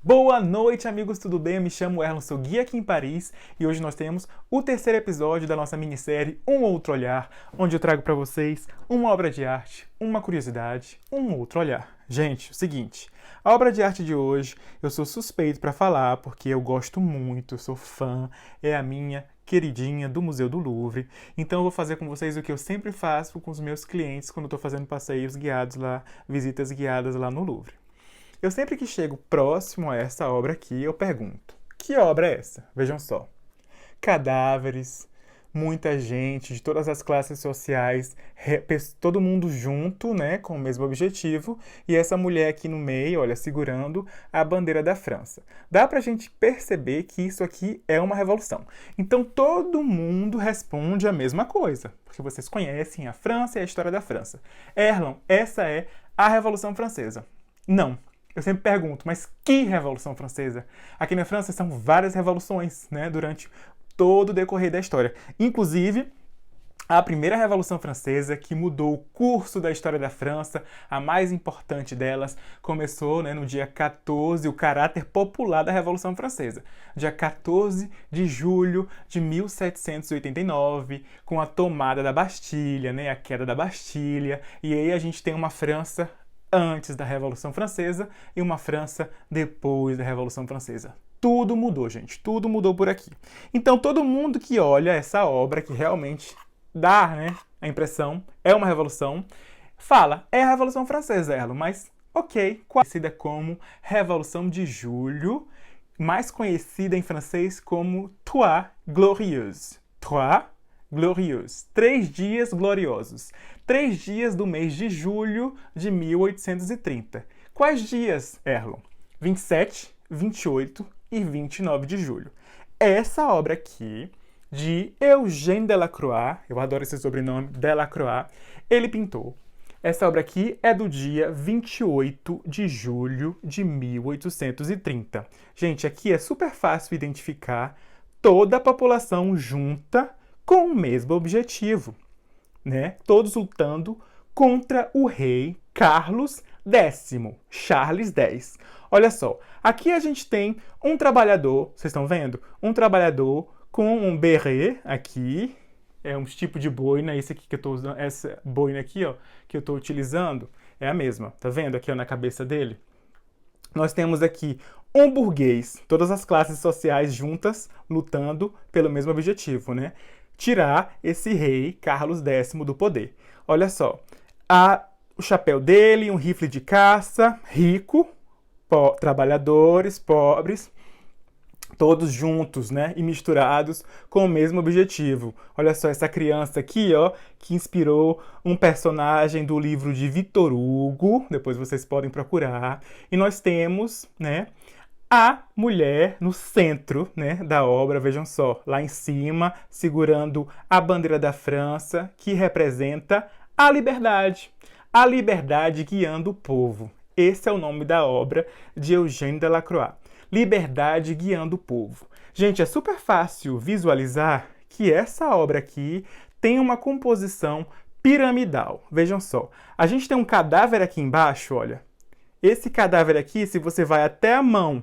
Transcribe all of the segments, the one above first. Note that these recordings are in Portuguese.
Boa noite, amigos, tudo bem? Eu me chamo Erlon, sou guia aqui em Paris e hoje nós temos o terceiro episódio da nossa minissérie Um Outro Olhar, onde eu trago para vocês uma obra de arte, uma curiosidade, um outro olhar. Gente, o seguinte, a obra de arte de hoje eu sou suspeito para falar porque eu gosto muito, eu sou fã, é a minha queridinha do Museu do Louvre. Então eu vou fazer com vocês o que eu sempre faço com os meus clientes quando eu estou fazendo passeios guiados lá, visitas guiadas lá no Louvre. Eu sempre que chego próximo a essa obra aqui, eu pergunto, que obra é essa? Vejam só. Cadáveres, muita gente de todas as classes sociais, todo mundo junto, né, com o mesmo objetivo, e essa mulher aqui no meio, olha, segurando a bandeira da França. Dá pra gente perceber que isso aqui é uma revolução. Então todo mundo responde a mesma coisa, porque vocês conhecem a França e a história da França. Erlon, essa é a Revolução Francesa. Não. Eu sempre pergunto, mas que Revolução Francesa? Aqui na França são várias revoluções, né, durante todo o decorrer da história. Inclusive, a primeira Revolução Francesa, que mudou o curso da história da França, a mais importante delas, começou, né, no dia 14, o caráter popular da Revolução Francesa. Dia 14 de julho de 1789, com a tomada da Bastilha, né, a queda da Bastilha, e aí a gente tem uma França antes da Revolução Francesa e uma França depois da Revolução Francesa. Tudo mudou, gente. Tudo mudou por aqui. Então, todo mundo que olha essa obra, que realmente dá, né, a impressão, é uma revolução, fala, é a Revolução Francesa, Erlon, mas ok, conhecida como Revolução de Julho, mais conhecida em francês como Trois Glorieuses. Trois Glorieuses. 3 dias gloriosos. 3 dias do mês de julho de 1830. Quais dias, Erlon? 27, 28 e 29 de julho. Essa obra aqui, de Eugène Delacroix, eu adoro esse sobrenome, Delacroix, ele pintou. Essa obra aqui é do dia 28 de julho de 1830. Gente, aqui é super fácil identificar toda a população junta com o mesmo objetivo, né? Todos lutando contra o rei Carlos X, Charles X. Olha só, aqui a gente tem um trabalhador, vocês estão vendo? Um trabalhador com um beret aqui, é um tipo de boina, esse aqui que eu tô usando, essa boina aqui, ó, que eu tô utilizando, é a mesma, tá vendo aqui, ó, na cabeça dele? Nós temos aqui um burguês, todas as classes sociais juntas lutando pelo mesmo objetivo, né? Tirar esse rei Carlos X do poder. Olha só, o chapéu dele, um rifle de caça, rico, trabalhadores, pobres, todos juntos, né, e misturados com o mesmo objetivo. Olha só essa criança aqui, ó, que inspirou um personagem do livro de Victor Hugo, depois vocês podem procurar. E nós temos, né, a mulher no centro, né, da obra, vejam só, lá em cima, segurando a bandeira da França, que representa a liberdade guiando o povo. Esse é o nome da obra de Eugène Delacroix. Liberdade guiando o povo. Gente, é super fácil visualizar que essa obra aqui tem uma composição piramidal. Vejam só, a gente tem um cadáver aqui embaixo, olha. Esse cadáver aqui, se você vai até a mão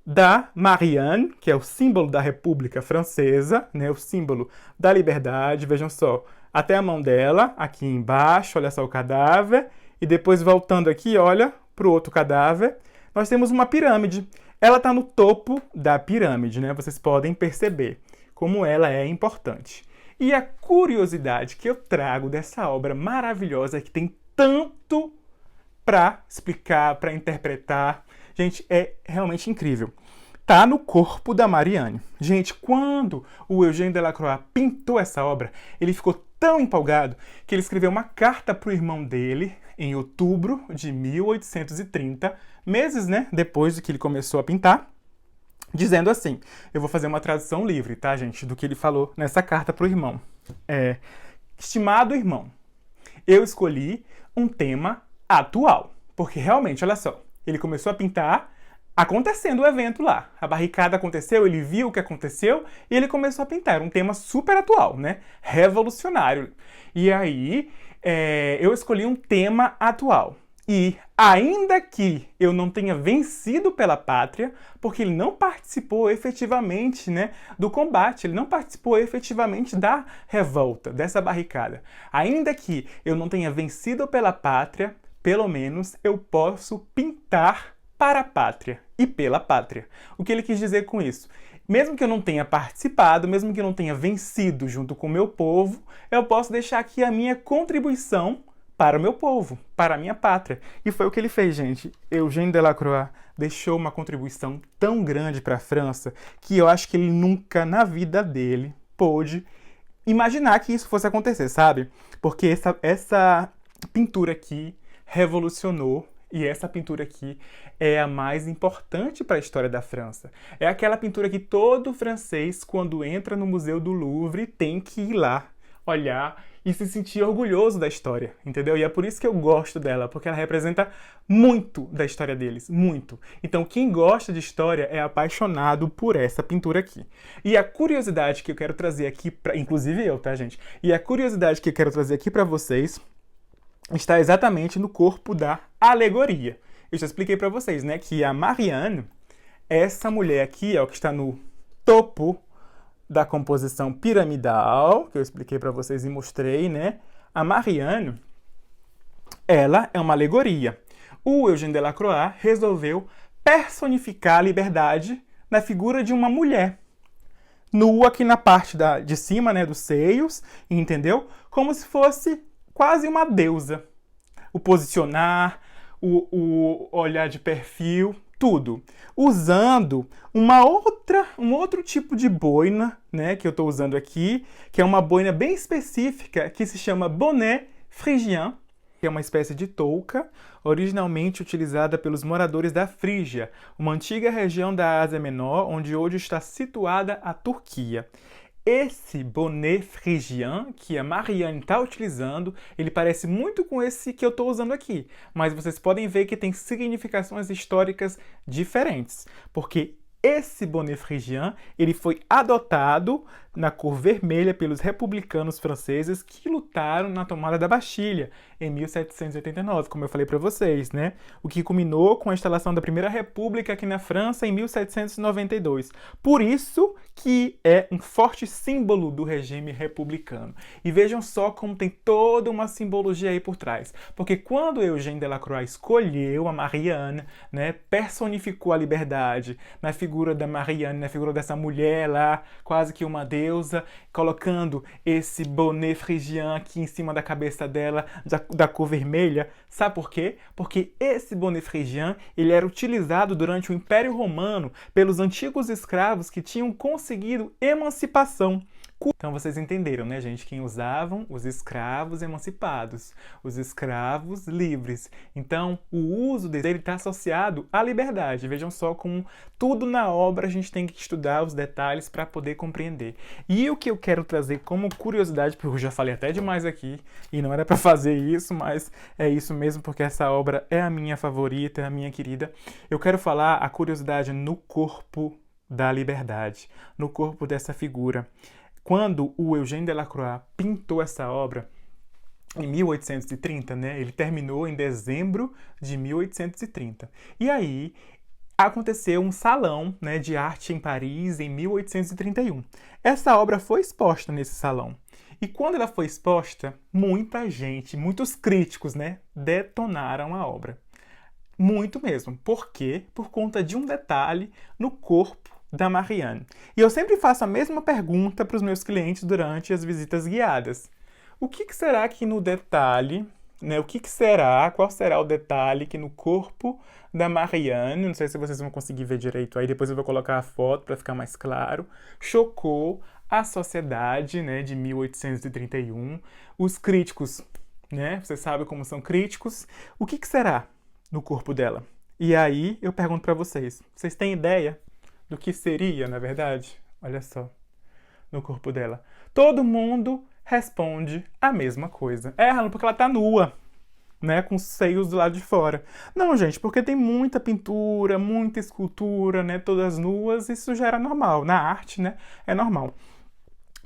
da Marianne, que é o símbolo da República Francesa, né, o símbolo da liberdade, vejam só, até a mão dela, aqui embaixo, olha só o cadáver, e depois voltando aqui, olha, para o outro cadáver, nós temos uma pirâmide. Ela está no topo da pirâmide, né, vocês podem perceber como ela é importante. E a curiosidade que eu trago dessa obra maravilhosa, que tem tanto para explicar, para interpretar, gente, é realmente incrível. Tá no corpo da Marianne. Gente, quando o Eugène Delacroix pintou essa obra, ele ficou tão empolgado que ele escreveu uma carta para o irmão dele em outubro de 1830, meses, né, depois de que ele começou a pintar, dizendo assim, eu vou fazer uma tradução livre, tá, gente, do que ele falou nessa carta para o irmão. Estimado irmão, eu escolhi um tema atual, porque realmente, olha só, ele começou a pintar acontecendo o evento lá. A barricada aconteceu, ele viu o que aconteceu e ele começou a pintar. Era um tema super atual, né? Revolucionário. E aí, eu escolhi um tema atual. E ainda que eu não tenha vencido pela pátria, porque ele não participou efetivamente, né, do combate, ele não participou efetivamente da revolta, dessa barricada. Ainda que eu não tenha vencido pela pátria, pelo menos eu posso pintar para a pátria e pela pátria. O que ele quis dizer com isso? Mesmo que eu não tenha participado, mesmo que eu não tenha vencido junto com o meu povo, eu posso deixar aqui a minha contribuição para o meu povo, para a minha pátria. E foi o que ele fez, gente. Eugène Delacroix deixou uma contribuição tão grande para a França que eu acho que ele nunca na vida dele pôde imaginar que isso fosse acontecer, sabe? Porque essa pintura aqui revolucionou. E essa pintura aqui é a mais importante para a história da França. É aquela pintura que todo francês, quando entra no Museu do Louvre, tem que ir lá, olhar e se sentir orgulhoso da história, entendeu? E é por isso que eu gosto dela, porque ela representa muito da história deles, muito. Então, quem gosta de história é apaixonado por essa pintura aqui. E a curiosidade que eu quero trazer aqui, inclusive eu, tá, gente? E a curiosidade que eu quero trazer aqui para vocês está exatamente no corpo da alegoria. Eu já expliquei para vocês, né, que a Marianne, essa mulher aqui, ó, que está no topo da composição piramidal, que eu expliquei para vocês e mostrei, né? A Marianne, ela é uma alegoria. O Eugène Delacroix resolveu personificar a liberdade na figura de uma mulher, nua aqui na parte de cima, né, dos seios, entendeu? Como se fosse quase uma deusa. O posicionar, o olhar de perfil, tudo. Usando um outro tipo de boina, né, que eu estou usando aqui, que é uma boina bem específica, que se chama bonnet phrygien, que é uma espécie de touca, originalmente utilizada pelos moradores da Frígia, uma antiga região da Ásia Menor, onde hoje está situada a Turquia. Esse bonnet phrygien que a Marianne está utilizando, ele parece muito com esse que eu estou usando aqui, mas vocês podem ver que tem significações históricas diferentes, porque esse bonnet phrygien, ele foi adotado na cor vermelha pelos republicanos franceses que lutaram na tomada da Bastilha em 1789, como eu falei para vocês, né? O que culminou com a instalação da Primeira República aqui na França em 1792. Por isso que é um forte símbolo do regime republicano. E vejam só como tem toda uma simbologia aí por trás. Porque quando Eugène Delacroix escolheu a Marianne, né, personificou a liberdade na figura da Marianne, na figura dessa mulher lá, quase que uma deusa, colocando esse bonnet phrygien aqui em cima da cabeça dela, da cor vermelha. Sabe por quê? Porque esse bonnet phrygien, ele era utilizado durante o Império Romano pelos antigos escravos que tinham conseguido emancipação. Então vocês entenderam, né, gente? Quem usavam? Os escravos emancipados, os escravos livres. Então, o uso dele está associado à liberdade. Vejam só como tudo na obra a gente tem que estudar os detalhes para poder compreender. E o que eu quero trazer como curiosidade, porque eu já falei até demais aqui, e não era para fazer isso, mas é isso mesmo, porque essa obra é a minha favorita, é a minha querida. Eu quero falar a curiosidade no corpo da liberdade, no corpo dessa figura. Quando o Eugène Delacroix pintou essa obra, em 1830, né? Ele terminou em dezembro de 1830. E aí aconteceu um salão, né, de arte em Paris em 1831. Essa obra foi exposta nesse salão. E quando ela foi exposta, muita gente, muitos críticos, né, detonaram a obra. Muito mesmo. Por quê? Por conta de um detalhe no corpo da Marianne. E eu sempre faço a mesma pergunta para os meus clientes durante as visitas guiadas. O que será que no detalhe, né, qual será o detalhe que no corpo da Marianne, não sei se vocês vão conseguir ver direito aí, depois eu vou colocar a foto para ficar mais claro, chocou a sociedade, né, de 1831, os críticos, né, você sabe como são críticos, o que será no corpo dela? E aí eu pergunto para vocês têm ideia do que seria, na verdade? Olha só, no corpo dela. Todo mundo responde a mesma coisa. Erra, porque ela tá nua, né, com os seios do lado de fora. Não, gente, porque tem muita pintura, muita escultura, né, todas nuas, isso já era normal. Na arte, né, é normal.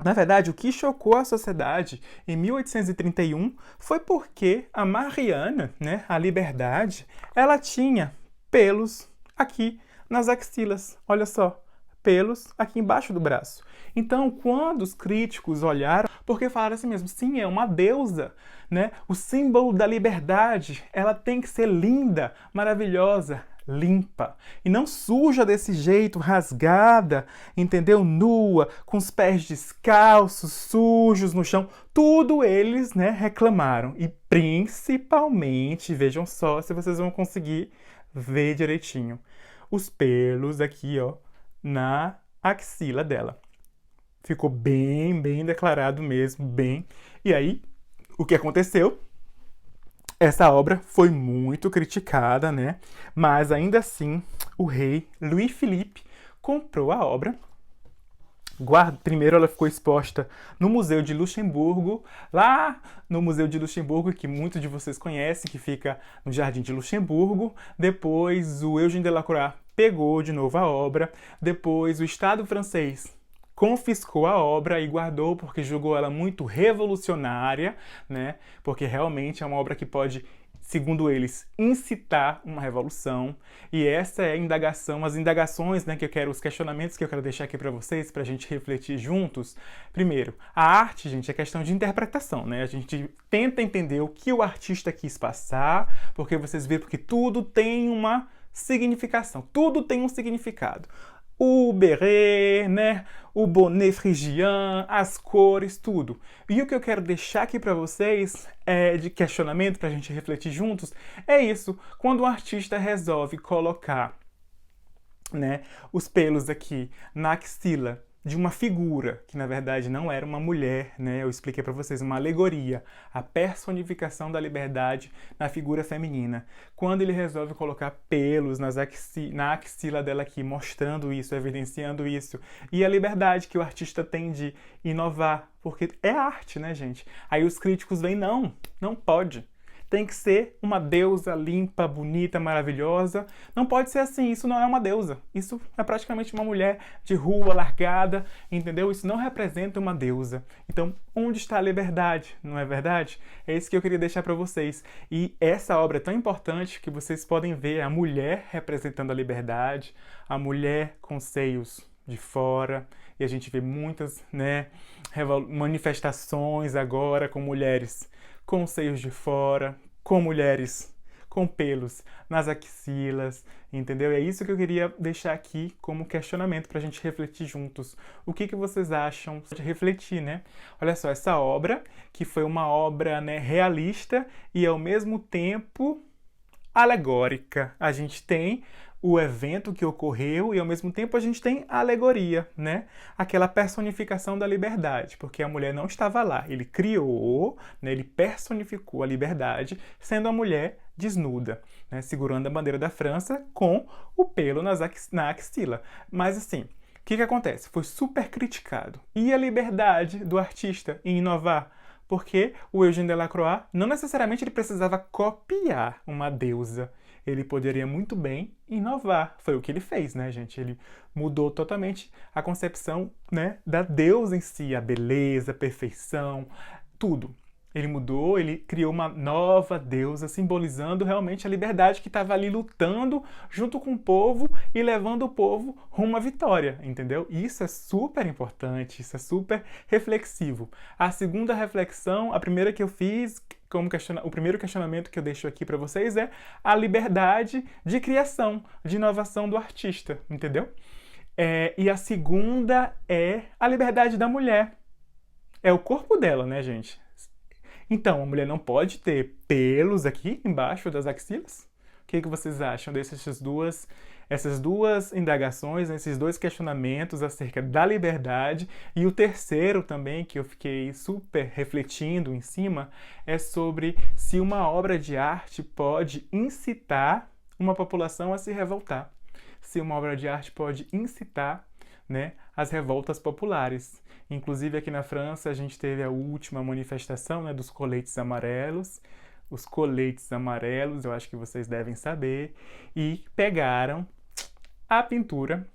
Na verdade, o que chocou a sociedade em 1831 foi porque a Mariana, né, a Liberdade, ela tinha pelos aqui nas axilas. Olha só, pelos aqui embaixo do braço. Então, quando os críticos olharam, porque falaram assim mesmo, sim, é uma deusa, né? O símbolo da liberdade, ela tem que ser linda, maravilhosa, limpa e não suja desse jeito, rasgada, entendeu? Nua, com os pés descalços, sujos no chão. Tudo eles, né, reclamaram. E principalmente, vejam só se vocês vão conseguir ver direitinho, os pelos aqui, ó, na axila dela. Ficou bem declarado mesmo, bem. E aí, o que aconteceu? Essa obra foi muito criticada, né? Mas ainda assim, o rei Louis Philippe comprou a obra. Primeiro ela ficou exposta no Museu de Luxemburgo, lá no Museu de Luxemburgo, que muitos de vocês conhecem, que fica no Jardim de Luxemburgo. Depois o Eugène Delacroix pegou de novo a obra. Depois o Estado francês confiscou a obra e guardou porque julgou ela muito revolucionária, né? Porque realmente é uma obra que pode, segundo eles, incitar uma revolução. E essa é a indagação, as indagações, né, que eu quero, os questionamentos que eu quero deixar aqui para vocês, para a gente refletir juntos. Primeiro, a arte, gente, é questão de interpretação, né? A gente tenta entender o que o artista quis passar, porque vocês viram que tudo tem uma significação, tudo tem um significado. O beret, né? O bonnet frigien, as cores, tudo. E o que eu quero deixar aqui para vocês de questionamento para a gente refletir juntos é isso. Quando o artista resolve colocar, né, os pelos aqui na axila de uma figura que na verdade não era uma mulher, né? Eu expliquei para vocês uma alegoria, a personificação da liberdade na figura feminina. Quando ele resolve colocar pelos na axila dela aqui, mostrando isso, evidenciando isso, e a liberdade que o artista tem de inovar, porque é arte, né, gente? Aí os críticos vêm, não pode. Tem que ser uma deusa limpa, bonita, maravilhosa. Não pode ser assim, isso não é uma deusa. Isso é praticamente uma mulher de rua, largada, entendeu? Isso não representa uma deusa. Então, onde está a liberdade, não é verdade? É isso que eu queria deixar para vocês. E essa obra é tão importante que vocês podem ver a mulher representando a liberdade, a mulher com seios de fora, e a gente vê muitas, né, manifestações agora com mulheres com seios de fora, com mulheres com pelos nas axilas, entendeu? E é isso que eu queria deixar aqui como questionamento para a gente refletir juntos. O que vocês acham de refletir, né? Olha só, essa obra, que foi uma obra, né, realista e ao mesmo tempo alegórica. A gente tem o evento que ocorreu e ao mesmo tempo a gente tem a alegoria, né? Aquela personificação da liberdade, porque a mulher não estava lá. Ele criou, né? Ele personificou a liberdade, sendo a mulher desnuda, né? Segurando a bandeira da França com o pelo na axila. Mas assim, o que acontece? Foi super criticado. E a liberdade do artista em inovar? Porque o Eugène Delacroix não necessariamente ele precisava copiar uma deusa. Ele poderia muito bem inovar. Foi o que ele fez, né, gente? Ele mudou totalmente a concepção, né, da deusa em si, a beleza, a perfeição, tudo. Ele mudou, ele criou uma nova deusa, simbolizando realmente a liberdade que estava ali lutando junto com o povo e levando o povo rumo à vitória, entendeu? Isso é super importante, isso é super reflexivo. A segunda reflexão, a primeira que eu fiz, o primeiro questionamento que eu deixo aqui para vocês é a liberdade de criação, de inovação do artista, entendeu? E a segunda é a liberdade da mulher. É o corpo dela, né, gente? Então, a mulher não pode ter pelos aqui embaixo das axilas? O que vocês acham essas duas indagações, esses dois questionamentos acerca da liberdade? E o terceiro também, que eu fiquei super refletindo em cima, é sobre se uma obra de arte pode incitar uma população a se revoltar. Se uma obra de arte pode incitar, né, as revoltas populares. Inclusive aqui na França a gente teve a última manifestação, né, dos coletes amarelos. Os coletes amarelos, eu acho que vocês devem saber, e pegaram a pintura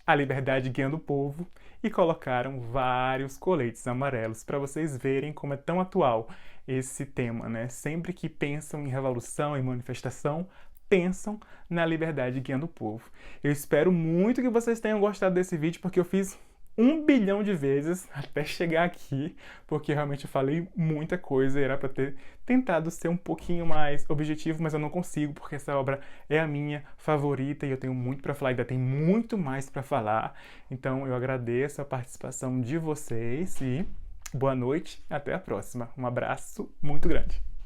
a liberdade guiando o povo e colocaram vários coletes amarelos para vocês verem como é tão atual esse tema, né? Sempre que pensam em revolução, em manifestação, pensam na liberdade guiando o povo. Eu espero muito que vocês tenham gostado desse vídeo, porque eu fiz 1 bilhão de vezes até chegar aqui, porque realmente eu falei muita coisa e era para ter tentado ser um pouquinho mais objetivo, mas eu não consigo, porque essa obra é a minha favorita e eu tenho muito para falar, ainda tem muito mais para falar. Então eu agradeço a participação de vocês e boa noite, até a próxima. Um abraço muito grande.